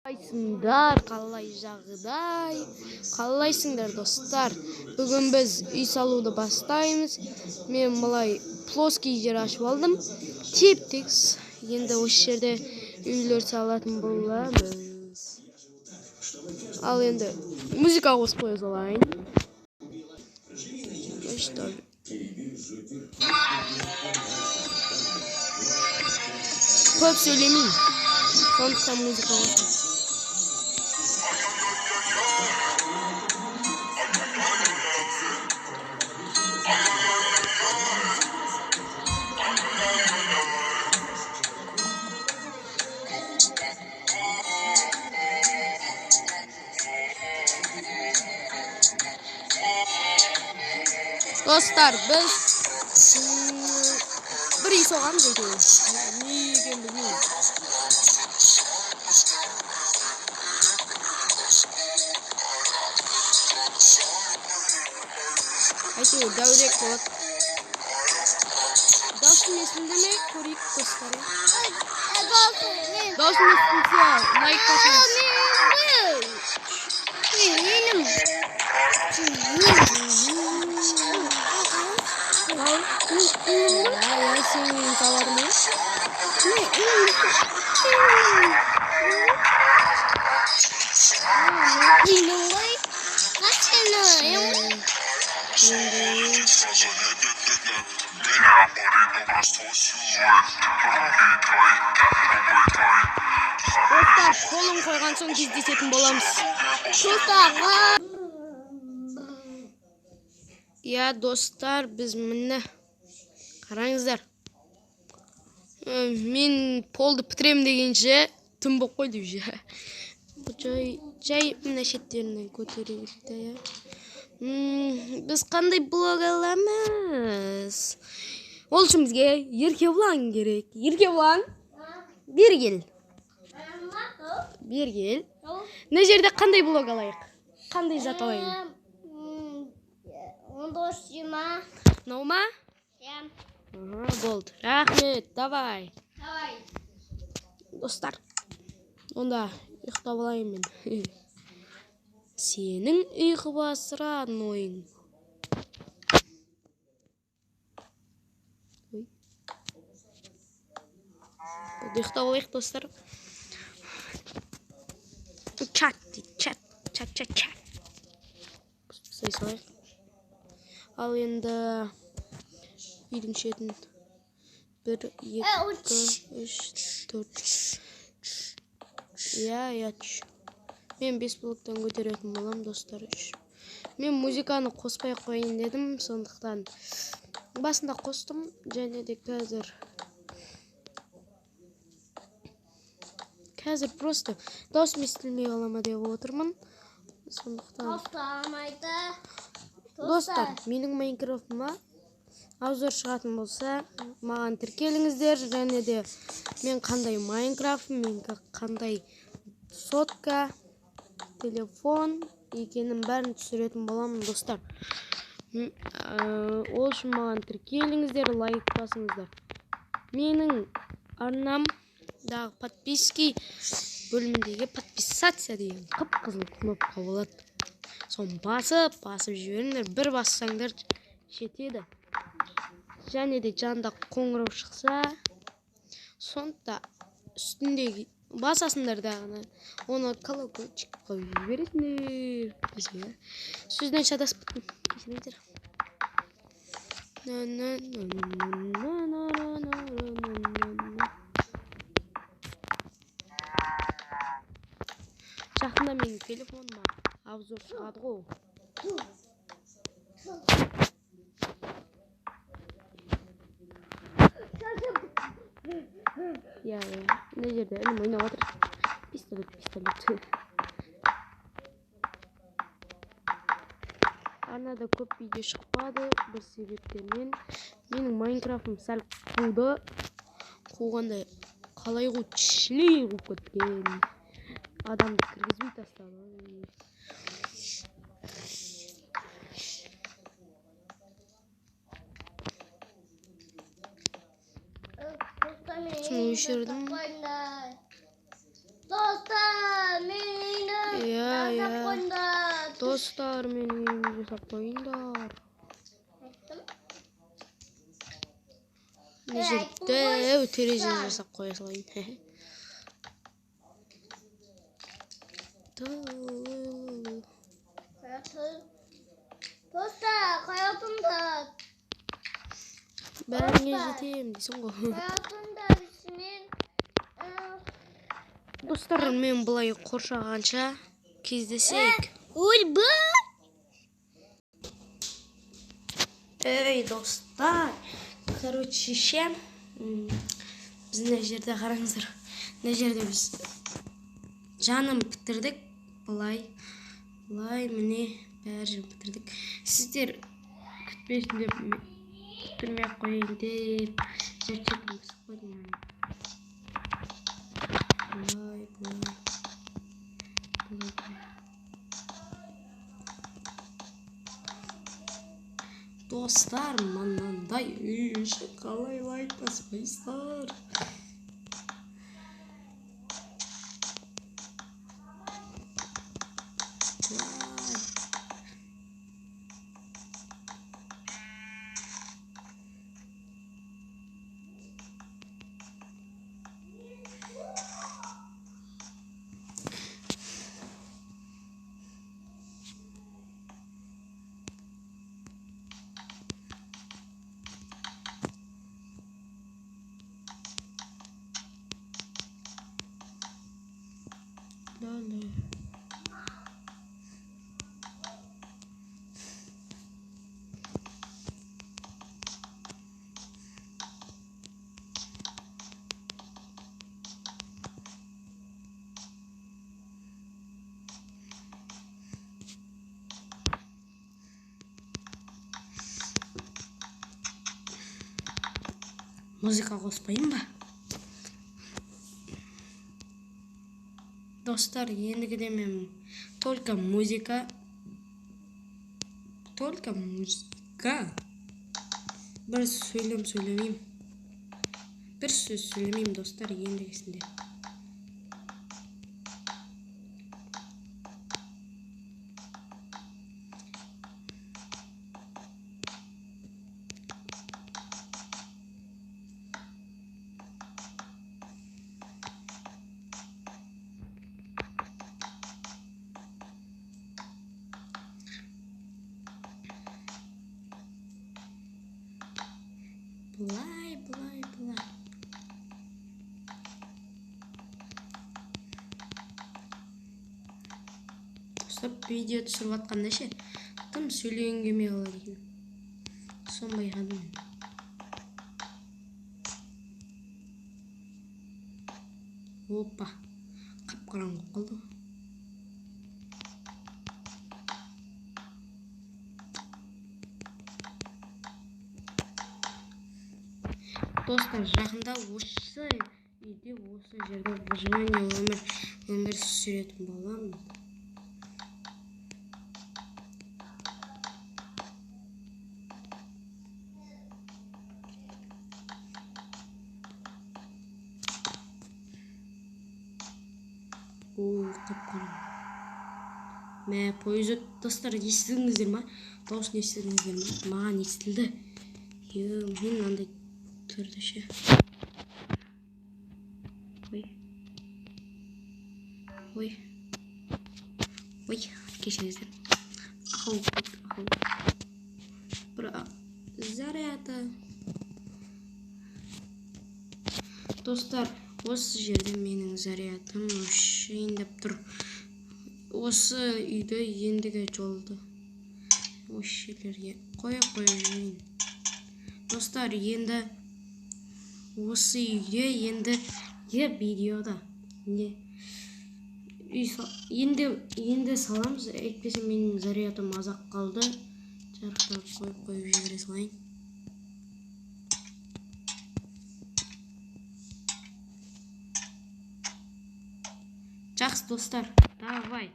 Қалай жағдай? Қалайсыңдар достар? Бүгін біз үй салуды бастаймыз. Мен былай плоский жер ашып алдым. Теп-текс. Енді осы жерде үйлер салатын боламыз. Ал енді музыка қосып қоя салайын. Көп сөйлемеймін. Сондықтан музыка қосып. Dostlar, biz bir үй соғамыз екен. Не екен білмеймін. Әйтеуір дәурек болады. Даусым естілді ме? Көрейік достар. Даусым естілсе, лайк басыңыз. Сенің салар ма? Достар, қолын қойған соң кездесетін боламыз. Я, достар, біз міне қараңыздар. Мен полды бітірем дегенше түн болып қойды уже. Жай мына шеттерінен көтерейікті. Біз қандай блог аламыз? Ол үшін бізге Еркебұлан керек. Еркебұлан, бері кел. Бері кел. Мына жерде қандай блог алайық? Қандай зат алайын? Мынау ма? Болды. Рахмет, давай. Достар, онда ұйықтап алайын мен. Сенің ұйқы басыратын ойың. Ұйықтап алайық, достар. Чат. Сай салайық. Ал енді үйдің шетін 1, 2, 3, 4. Я. Мен 5 блоктан көтеретін болам, достар. Мен музыканы қоспай қойын дедім, сондықтан басында қостым, және де қазір просто даусым естілмей қалама деп отырмын. Сондықтан достар, менің Майнкрафтыма обзор шығатын болса, маған тіркеліңіздер, және де мен қандай Майнкрафт, мен қандай сотка, телефон екенін бәрін түсіретін боламын, достар. Ол үшін маған тіркеліңіздер, лайк басыңыздар. Менің арнамдағы подписки бөліміндегі подписация деген қып-қызыл кнопка болады. Соны басып жіберіңдер, бір бассаңдар жетеді. Және де жанында қоңырау шықса, сонда үстіндегі басасыңдар дағыны, оны колокольчик қойып жібересіңдер. Сөзден шатасып біттім. Кешіріңіздер. Жақында менің телефоныма обзор шығады ғой. Я. Мына жерде інім ойнап жатыр. Пистолет. Арнада көп видео шықпады бір себептермен. Менің Майнкрафтым сәл қуды. Қуғандай қалай қуды, шлей қуып кеткен. Адамды кіргізбей тастады. Şunu düşürdüm. қойыңдар. Достар, менің үйімді жасап қойыңдар. Мына жерде терезе жасап қоя салайын. Dostlar, hayatımda Бәріңе жетем дейсің ғой. біздің Достар, мен бұлай қоршағанша кездесек. Ульбы. Ей, достар. Короче, біз мына жерде қараңыздар. Мына жерде біз жаным бітірдік. Бұлай міне бәрін бітірдік. Сіздер күтпесін деп күтірмей қойын деп жарчетім қысып қойдым. Бұлай. Достар, мынандай үй үшін қалай лайк баспайсыздар? Музыка қоспайын ба? Достар, ендігіде мен только музыка. Бір сөйлемеймін. Бір сөз сөйлемеймін, достар, ендігісінде. Бұлай. Достар, видео түсіріп атқанда ше, тым сөйлеген келмей қалады екен. Соны байқадым. Опа, қап-қараңғы қалды. Достар, жақында осы үйде, осы жерде выживание өмір сүретін боламын. Қап-қараңғы. Мә, пойыз өтті. Достар, естідіңіздер ма? Дауысын естідіңіздер ма? Маған естілді. Мен андай түрді ше. Ой, кешіріңіздер. Ақыл. Бір заряды. Достар, осы жерде менің зарядым шейіндеп тұр. Осы үйді ендігі жолды осы жерлерге қоя жүрейін. Достар, енді осы үйде ендігі видеода енді саламыз. Әйтпесе менің зарядым азақ қалды. Жарықтарды қойып жібере салайын. Жақсы, достар, давай.